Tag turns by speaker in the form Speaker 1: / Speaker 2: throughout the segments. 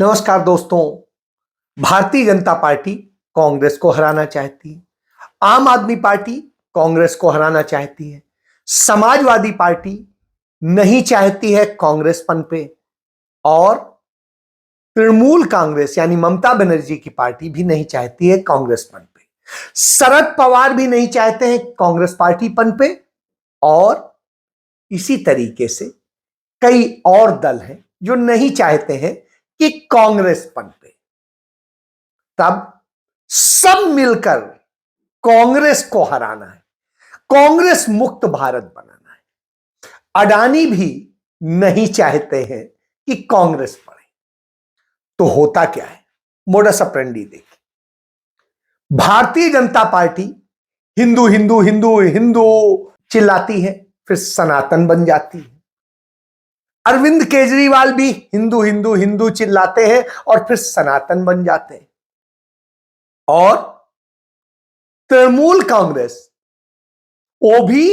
Speaker 1: नमस्कार दोस्तों। भारतीय जनता पार्टी कांग्रेस को हराना चाहती है। आम आदमी पार्टी कांग्रेस को हराना चाहती है। समाजवादी पार्टी नहीं चाहती है कांग्रेस पनपे और तृणमूल कांग्रेस यानी ममता बनर्जी की पार्टी भी नहीं चाहती है कांग्रेस पनपे। शरद पवार भी नहीं चाहते हैं कांग्रेस पार्टी पनपे और इसी तरीके से कई और दल हैं जो नहीं चाहते हैं कि कांग्रेस पनपे। तब सब मिलकर कांग्रेस को हराना है, कांग्रेस मुक्त भारत बनाना है। अडानी भी नहीं चाहते हैं कि कांग्रेस पड़े। तो होता क्या है, मोडस ऑपरेंडी देखिए। भारतीय जनता पार्टी हिंदू हिंदू हिंदू हिंदू चिल्लाती है, फिर सनातन बन जाती है। अरविंद केजरीवाल भी हिंदू हिंदू हिंदू चिल्लाते हैं और फिर सनातन बन जाते हैं। और तृणमूल कांग्रेस वो भी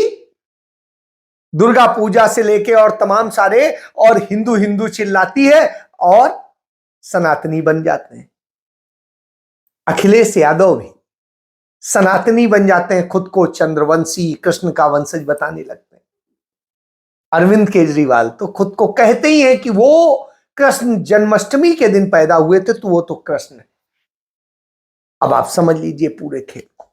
Speaker 1: दुर्गा पूजा से लेके और तमाम सारे और हिंदू हिंदू चिल्लाती है और सनातनी बन जाते हैं। अखिलेश यादव भी सनातनी बन जाते हैं, खुद को चंद्रवंशी कृष्ण का वंशज बताने लगते हैं। अरविंद केजरीवाल तो खुद को कहते ही हैं कि वो कृष्ण जन्माष्टमी के दिन पैदा हुए थे, तो वो तो कृष्ण है। अब आप समझ लीजिए पूरे खेल को।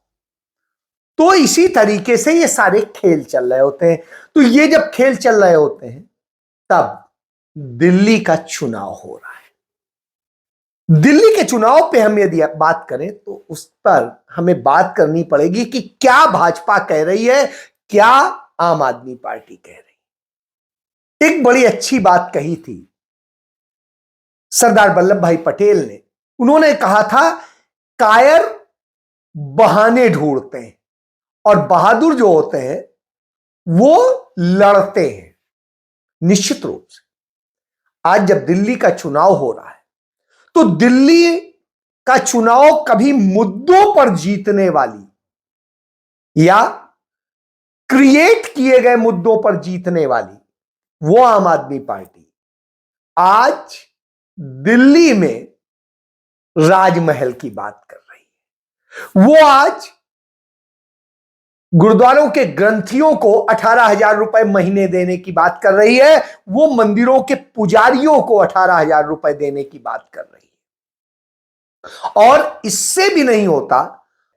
Speaker 1: तो इसी तरीके से ये सारे खेल चल रहे होते हैं। तो ये जब खेल चल रहे होते हैं तब दिल्ली का चुनाव हो रहा है। दिल्ली के चुनाव पे हम यदि बात करें तो उस पर हमें बात करनी पड़ेगी कि क्या भाजपा कह रही है, क्या आम आदमी पार्टी कह रही है। एक बड़ी अच्छी बात कही थी सरदार वल्लभ भाई पटेल ने। उन्होंने कहा था, कायर बहाने ढूंढते हैं और बहादुर जो होते हैं वो लड़ते हैं। निश्चित रूप से आज जब दिल्ली का चुनाव हो रहा है तो दिल्ली का चुनाव कभी मुद्दों पर जीतने वाली या क्रिएट किए गए मुद्दों पर जीतने वाली वो आम आदमी पार्टी आज दिल्ली में राजमहल की बात कर रही है। वो आज गुरुद्वारों के ग्रंथियों को 18,000 रुपए महीने देने की बात कर रही है। वो मंदिरों के पुजारियों को 18,000 रुपए देने की बात कर रही है। और इससे भी नहीं होता,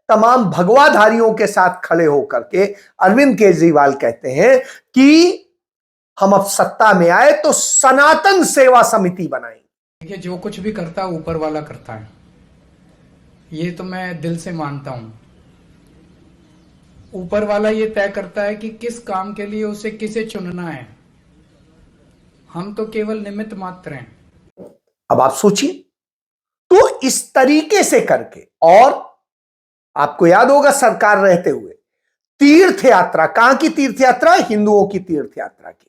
Speaker 1: तमाम भगवाधारियों के साथ खड़े होकर के अरविंद केजरीवाल कहते हैं कि हम अब सत्ता में आए तो सनातन सेवा समिति बनाएंगे।
Speaker 2: देखिए, जो कुछ भी करता है ऊपर वाला करता है, ये तो मैं दिल से मानता हूं। ऊपर वाला ये तय करता है कि किस काम के लिए उसे किसे चुनना है। हम तो केवल निमित्त मात्र हैं।
Speaker 1: अब आप सोचिए, तो इस तरीके से करके, और आपको याद होगा सरकार रहते हुए तीर्थ यात्रा, कहां की तीर्थ यात्रा? हिंदुओं की तीर्थ यात्रा की,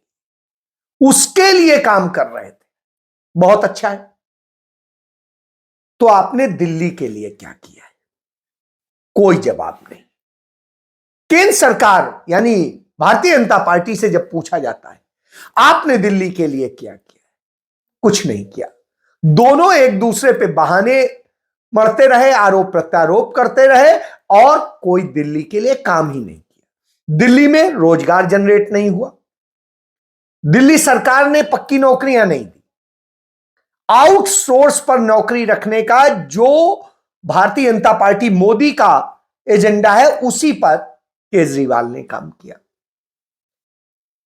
Speaker 1: उसके लिए काम कर रहे थे। बहुत अच्छा है। तो आपने दिल्ली के लिए क्या किया है? कोई जवाब नहीं। केंद्र सरकार यानी भारतीय जनता पार्टी से जब पूछा जाता है आपने दिल्ली के लिए क्या किया, कुछ नहीं किया। दोनों एक दूसरे पे बहाने मरते रहे, आरोप प्रत्यारोप करते रहे और कोई दिल्ली के लिए काम ही नहीं किया। दिल्ली में रोजगार जनरेट नहीं हुआ, दिल्ली सरकार ने पक्की नौकरियां नहीं दी। आउटसोर्स पर नौकरी रखने का जो भारतीय जनता पार्टी मोदी का एजेंडा है उसी पर केजरीवाल ने काम किया।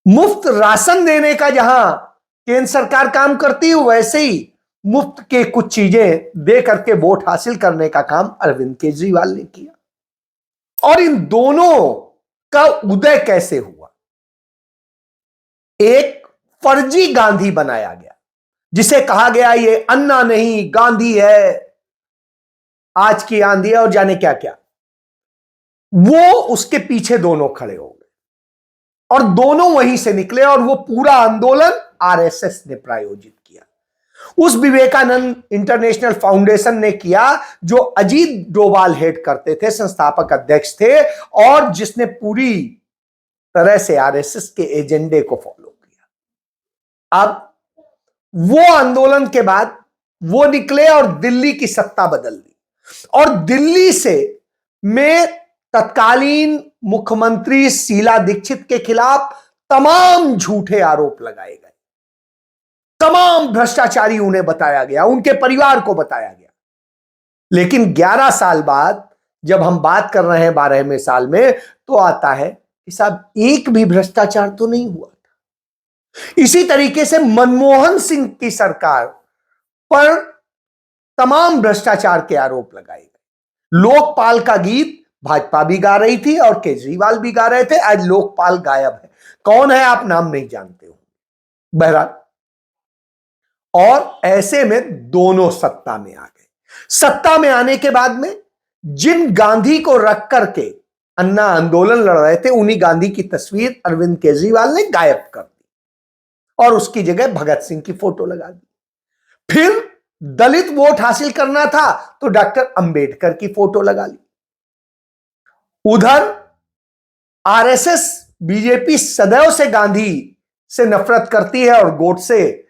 Speaker 1: मुफ्त राशन देने का जहां केंद्र सरकार काम करती है, वैसे ही मुफ्त के कुछ चीजें दे करके वोट हासिल करने का काम अरविंद केजरीवाल ने किया। और इन दोनों का उदय कैसे हुआ? एक फर्जी गांधी बनाया गया जिसे कहा गया ये अन्ना नहीं गांधी है, आज की आंधी है और जाने क्या क्या। वो उसके पीछे दोनों खड़े हो गए और दोनों वहीं से निकले और वो पूरा आंदोलन आरएसएस ने प्रायोजित किया। उस विवेकानंद इंटरनेशनल फाउंडेशन ने किया जो अजीत डोभाल हेड करते थे, संस्थापक अध्यक्ष थे, और जिसने पूरी तरह से आरएसएस के एजेंडे को फॉलो किया। अब वो आंदोलन के बाद वो निकले और दिल्ली की सत्ता बदल दी। और दिल्ली से में तत्कालीन मुख्यमंत्री शीला दीक्षित के खिलाफ तमाम झूठे आरोप लगाए गए, तमाम भ्रष्टाचारी उन्हें बताया गया, उनके परिवार को बताया गया। लेकिन 11 साल बाद जब हम बात कर रहे हैं 12वें साल में, तो आता है कि साहब एक भी भ्रष्टाचार तो नहीं हुआ था। इसी तरीके से मनमोहन सिंह की सरकार पर तमाम भ्रष्टाचार के आरोप लगाए गए। लोकपाल का गीत भाजपा भी गा रही थी और केजरीवाल भी गा रहे थे। आज लोकपाल गायब है, कौन है आप नाम नहीं जानते हो। बहरहाल, और ऐसे में दोनों सत्ता में आ गए। सत्ता में आने के बाद में जिन गांधी को रख करके अन्ना आंदोलन लड़ रहे थे, उन्हीं गांधी की तस्वीर अरविंद केजरीवाल ने गायब कर दी और उसकी जगह भगत सिंह की फोटो लगा दी। फिर दलित वोट हासिल करना था तो डॉक्टर अंबेडकर की फोटो लगा ली। उधर आरएसएस बीजेपी सदैव से गांधी से नफरत करती है और गोडसे,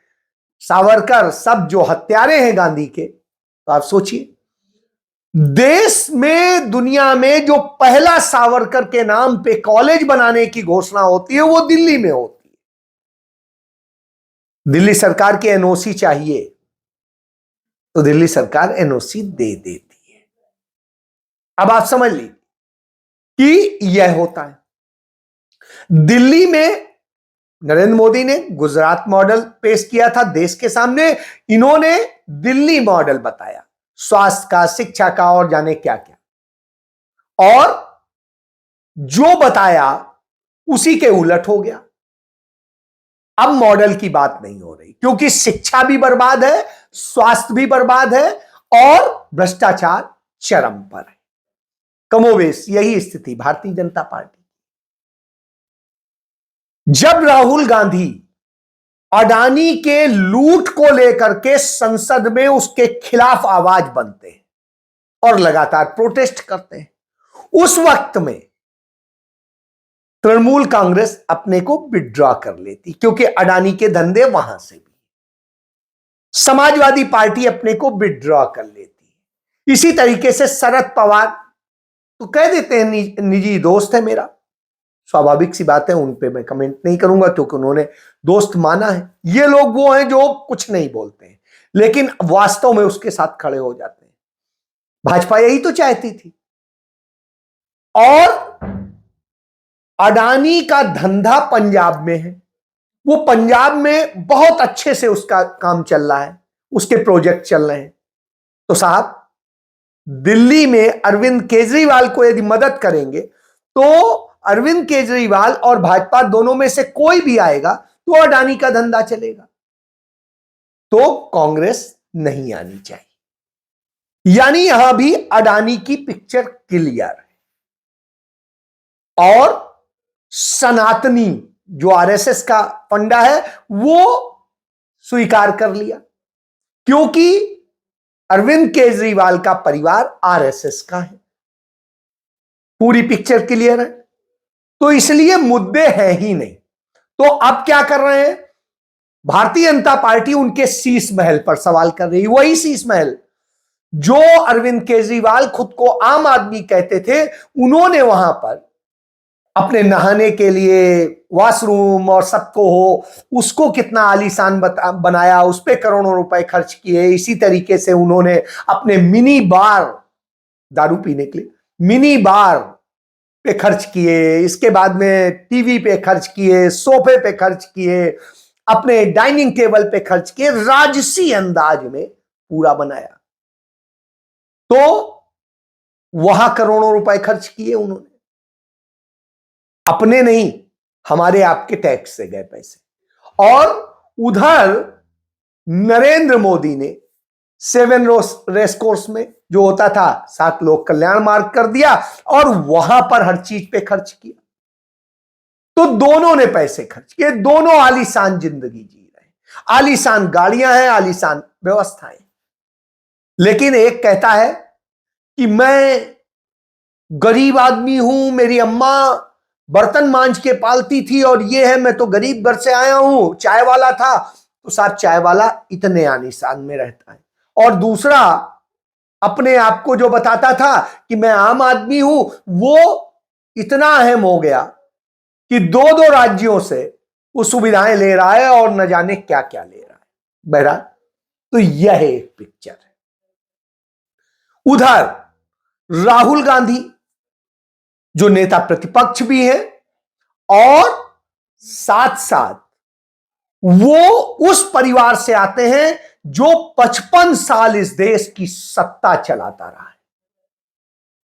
Speaker 1: सावरकर सब जो हत्यारे हैं गांधी के। तो आप सोचिए, देश में दुनिया में जो पहला सावरकर के नाम पे कॉलेज बनाने की घोषणा होती है वो दिल्ली में होती है। दिल्ली सरकार की एनओसी चाहिए तो दिल्ली सरकार एनओसी दे देती है। अब आप समझ लीजिए कि यह होता है। दिल्ली में नरेंद्र मोदी ने गुजरात मॉडल पेश किया था देश के सामने, इन्होंने दिल्ली मॉडल बताया, स्वास्थ्य का, शिक्षा का और जाने क्या क्या। और जो बताया उसी के उलट हो गया। अब मॉडल की बात नहीं हो रही, क्योंकि शिक्षा भी बर्बाद है, स्वास्थ्य भी बर्बाद है और भ्रष्टाचार चरम पर है। कमोबेश यही स्थिति भारतीय जनता पार्टी। जब राहुल गांधी अडानी के लूट को लेकर के संसद में उसके खिलाफ आवाज बनते हैं और लगातार प्रोटेस्ट करते हैं, उस वक्त में तृणमूल कांग्रेस अपने को विड्रॉ कर लेती, क्योंकि अडानी के धंधे वहां से भी। समाजवादी पार्टी अपने को विड्रॉ कर लेती। इसी तरीके से शरद पवार तो कह देते हैं निजी दोस्त है मेरा, स्वाभाविक सी बात है, उन पे मैं कमेंट नहीं करूंगा क्योंकि उन्होंने दोस्त माना है। ये लोग वो हैं जो कुछ नहीं बोलते हैं लेकिन वास्तव में उसके साथ खड़े हो जाते हैं। भाजपा यही तो चाहती थी। और अडानी का धंधा पंजाब में है, वो पंजाब में बहुत अच्छे से उसका काम चल रहा है, उसके प्रोजेक्ट चल रहे हैं। तो साहब, दिल्ली में अरविंद केजरीवाल को यदि मदद करेंगे तो अरविंद केजरीवाल और भाजपा दोनों में से कोई भी आएगा तो अडानी का धंधा चलेगा। तो कांग्रेस नहीं आनी चाहिए। यानी यहां भी अडानी की पिक्चर क्लियर है। और सनातनी जो आरएसएस का फंडा है वो स्वीकार कर लिया, क्योंकि अरविंद केजरीवाल का परिवार आरएसएस का है। पूरी पिक्चर क्लियर है, तो इसलिए मुद्दे हैं ही नहीं। तो अब क्या कर रहे हैं? भारतीय जनता पार्टी उनके शीश महल पर सवाल कर रही है। वही शीश महल जो अरविंद केजरीवाल खुद को आम आदमी कहते थे, उन्होंने वहां पर अपने नहाने के लिए वॉशरूम और सबको हो, उसको कितना आलीशान बनाया, उस पर करोड़ों रुपए खर्च किए। इसी तरीके से उन्होंने अपने मिनी बार, दारू पीने के लिए मिनी बार पे खर्च किए, इसके बाद में टीवी पे खर्च किए, सोफे पे खर्च किए, अपने डाइनिंग टेबल पे खर्च किए, राजसी अंदाज में पूरा बनाया। तो वहां करोड़ों रुपए खर्च किए उन्होंने, अपने नहीं, हमारे आपके टैक्स से गए पैसे। और उधर नरेंद्र मोदी ने 7 रेस कोर्स में जो होता था 7 लोक कल्याण मार्ग कर दिया और वहां पर हर चीज पे खर्च किया। तो दोनों ने पैसे खर्च किए, दोनों आलीशान जिंदगी जी रहे हैं, आलीशान गाड़ियां हैं, आलीशान व्यवस्थाएं। लेकिन एक कहता है कि मैं गरीब आदमी हूं, मेरी अम्मा बर्तन मांज के पालती थी और ये है, मैं तो गरीब घर से आया हूं, चाय वाला था। तो साहब, चाय वाला इतने आलीशान में रहता है, और दूसरा अपने आप को जो बताता था कि मैं आम आदमी हूं, वो इतना अहम हो गया कि दो दो राज्यों से वो सुविधाएं ले रहा है और न जाने क्या क्या ले रहा है। बहरहाल, तो यह एक पिक्चर है। उधर राहुल गांधी जो नेता प्रतिपक्ष भी है और साथ साथ वो उस परिवार से आते हैं जो 55 साल इस देश की सत्ता चलाता रहा है।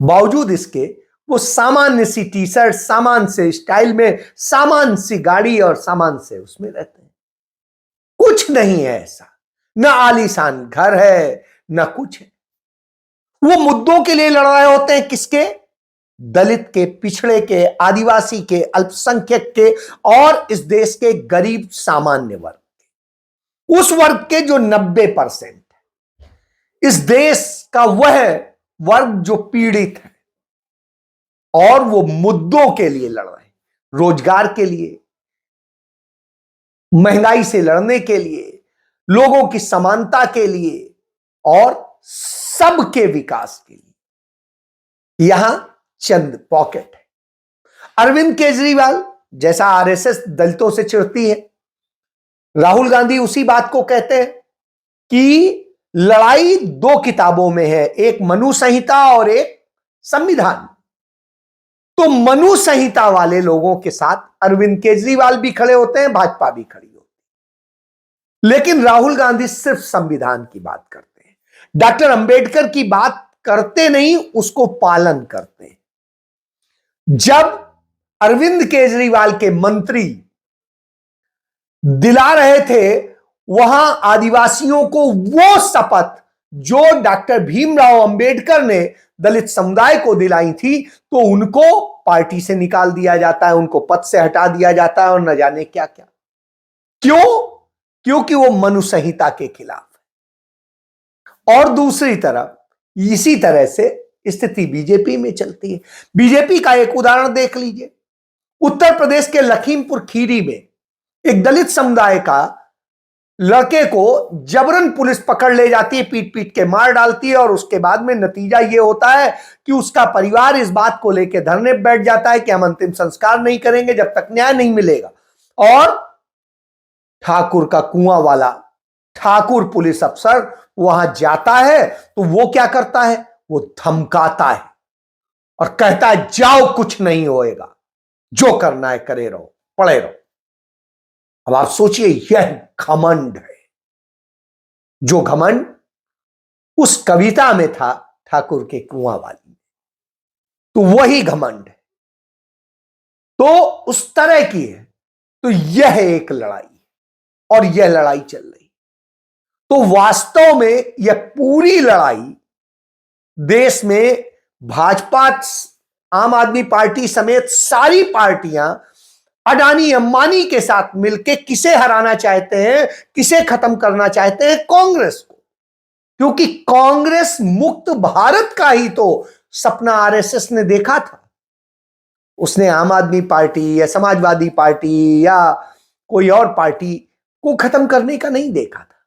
Speaker 1: बावजूद इसके वो सामान्य सी टी शर्ट, सामान्य से स्टाइल में, सामान्य सी गाड़ी और सामान्य से उसमें रहते हैं। कुछ नहीं है ऐसा, न आलीशान घर है न कुछ है। वो मुद्दों के लिए लड़ रहे होते हैं। किसके? दलित के, पिछड़े के, आदिवासी के, अल्पसंख्यक के और इस देश के गरीब सामान्य वर्ग के, उस वर्ग के जो 90% है। इस देश का वह वर्ग जो पीड़ित है और वो मुद्दों के लिए लड़ रहे हैं, रोजगार के लिए, महंगाई से लड़ने के लिए, लोगों की समानता के लिए और सबके विकास के लिए। यहां चंद पॉकेट है। अरविंद केजरीवाल जैसा आरएसएस दलितों से चिढ़ती है, राहुल गांधी उसी बात को कहते हैं कि लड़ाई दो किताबों में है, एक मनु संहिता और एक संविधान। तो मनु संहिता वाले लोगों के साथ अरविंद केजरीवाल भी खड़े होते हैं, भाजपा भी खड़ी होती है। लेकिन राहुल गांधी सिर्फ संविधान की बात करते हैं, डॉक्टर अंबेडकर की बात करते नहीं, उसको पालन करते हैं। जब अरविंद केजरीवाल के मंत्री दिला रहे थे वहां आदिवासियों को वो शपथ जो डॉक्टर भीमराव अंबेडकर ने दलित समुदाय को दिलाई थी, तो उनको पार्टी से निकाल दिया जाता है, उनको पद से हटा दिया जाता है और न जाने क्या क्या। क्यों? क्योंकि वो मनु संहिता के खिलाफ है। और दूसरी तरफ इसी तरह से स्थिति बीजेपी में चलती है। बीजेपी का एक उदाहरण देख लीजिए। उत्तर प्रदेश के लखीमपुर खीरी में एक दलित समुदाय का लड़के को जबरन पुलिस पकड़ ले जाती है, पीट पीट के मार डालती है और उसके बाद में नतीजा यह होता है कि उसका परिवार इस बात को लेकर धरने पर बैठ जाता है कि हम अंतिम संस्कार नहीं करेंगे जब तक न्याय नहीं मिलेगा। और ठाकुर का कुआं वाला ठाकुर पुलिस अफसर वहां जाता है तो वो क्या करता है? वो धमकाता है और कहता है जाओ, कुछ नहीं होएगा, जो करना है करे रहो, पड़े रहो। अब आप सोचिए, यह घमंड है। जो घमंड उस कविता में था ठाकुर के कुआं वाली, तो वही घमंड है। तो उस तरह की है। तो यह एक लड़ाई और यह लड़ाई चल रही। तो वास्तव में यह पूरी लड़ाई देश में भाजपा, आम आदमी पार्टी समेत सारी पार्टियां अडानी अंबानी के साथ मिलकर किसे हराना चाहते हैं, किसे खत्म करना चाहते हैं? कांग्रेस को। क्योंकि कांग्रेस मुक्त भारत का ही तो सपना आरएसएस ने देखा था। उसने आम आदमी पार्टी या समाजवादी पार्टी या कोई और पार्टी को खत्म करने का नहीं देखा था।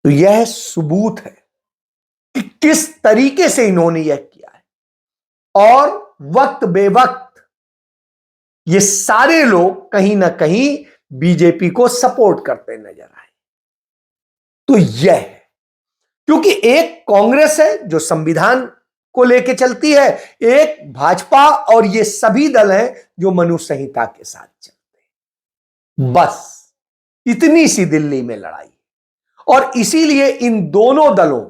Speaker 1: तो यह सबूत है कि किस तरीके से इन्होंने यह किया है। और वक्त बेवक्त ये सारे लोग कहीं ना कहीं बीजेपी को सपोर्ट करते नजर आए। तो यह है, क्योंकि एक कांग्रेस है जो संविधान को लेकर चलती है, एक भाजपा और ये सभी दल हैं जो मनु संहिता के साथ चलते हैं। बस इतनी सी दिल्ली में लड़ाई। और इसीलिए इन दोनों दलों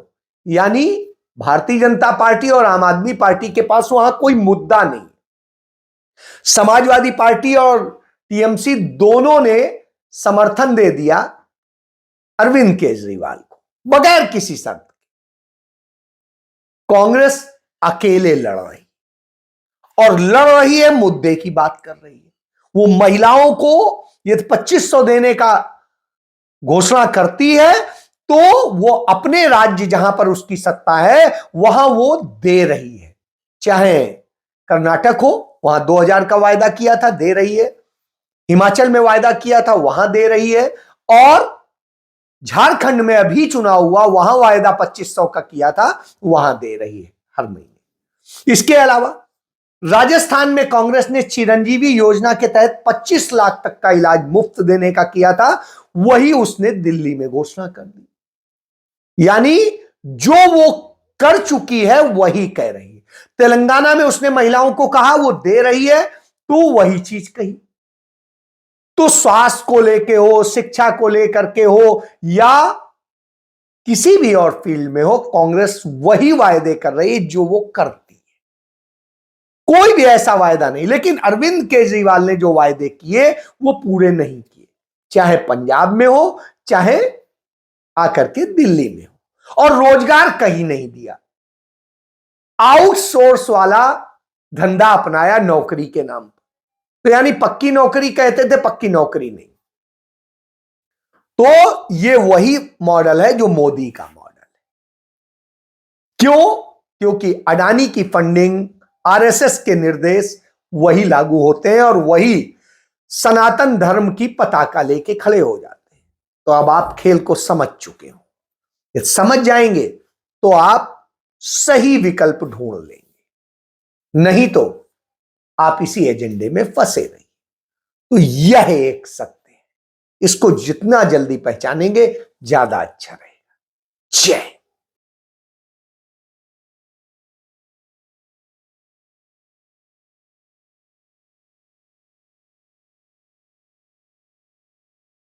Speaker 1: यानी भारतीय जनता पार्टी और आम आदमी पार्टी के पास वहां कोई मुद्दा नहीं। समाजवादी पार्टी और टीएमसी दोनों ने समर्थन दे दिया अरविंद केजरीवाल को बगैर किसी शर्त के। कांग्रेस अकेले लड़ रही और लड़ रही है, मुद्दे की बात कर रही है। वो महिलाओं को यदि 2500 देने का घोषणा करती है तो वो अपने राज्य जहां पर उसकी सत्ता है वहां वो दे रही है। चाहे कर्नाटक हो, वहां 2000 का वायदा किया था, दे रही है। हिमाचल में वायदा किया था, वहां दे रही है। और झारखंड में अभी चुनाव हुआ, वहां वायदा 2500 का किया था, वहां दे रही है हर महीने। इसके अलावा राजस्थान में कांग्रेस ने चिरंजीवी योजना के तहत 25 लाख तक का इलाज मुफ्त देने का किया था, वही उसने दिल्ली में घोषणा कर दी। यानी जो वो कर चुकी है वही कह रही है। तेलंगाना में उसने महिलाओं को कहा वो दे रही है, तो वही चीज कही। तो स्वास्थ्य को लेके हो, शिक्षा को लेकर के हो, या किसी भी और फील्ड में हो, कांग्रेस वही वायदे कर रही है जो वो करती है। कोई भी ऐसा वायदा नहीं। लेकिन अरविंद केजरीवाल ने जो वायदे किए वो पूरे नहीं किए, चाहे पंजाब में हो, चाहे आकर के दिल्ली में हो। और रोजगार कहीं नहीं दिया, आउटसोर्स वाला धंधा अपनाया नौकरी के नाम पर। तो यानी पक्की नौकरी कहते थे, पक्की नौकरी नहीं। तो ये वही मॉडल है जो मोदी का मॉडल है। क्यों? क्योंकि अडानी की फंडिंग, आरएसएस के निर्देश वही लागू होते हैं और वही सनातन धर्म की पताका लेके खड़े हो जाते हैं। तो अब आप खेल को समझ चुके हो, ये समझ जाएंगे तो आप सही विकल्प ढूंढ लेंगे, नहीं तो आप इसी एजेंडे में फंसे रहिए। तो यह एक सत्य है, इसको जितना जल्दी पहचानेंगे ज्यादा अच्छा रहेगा। जय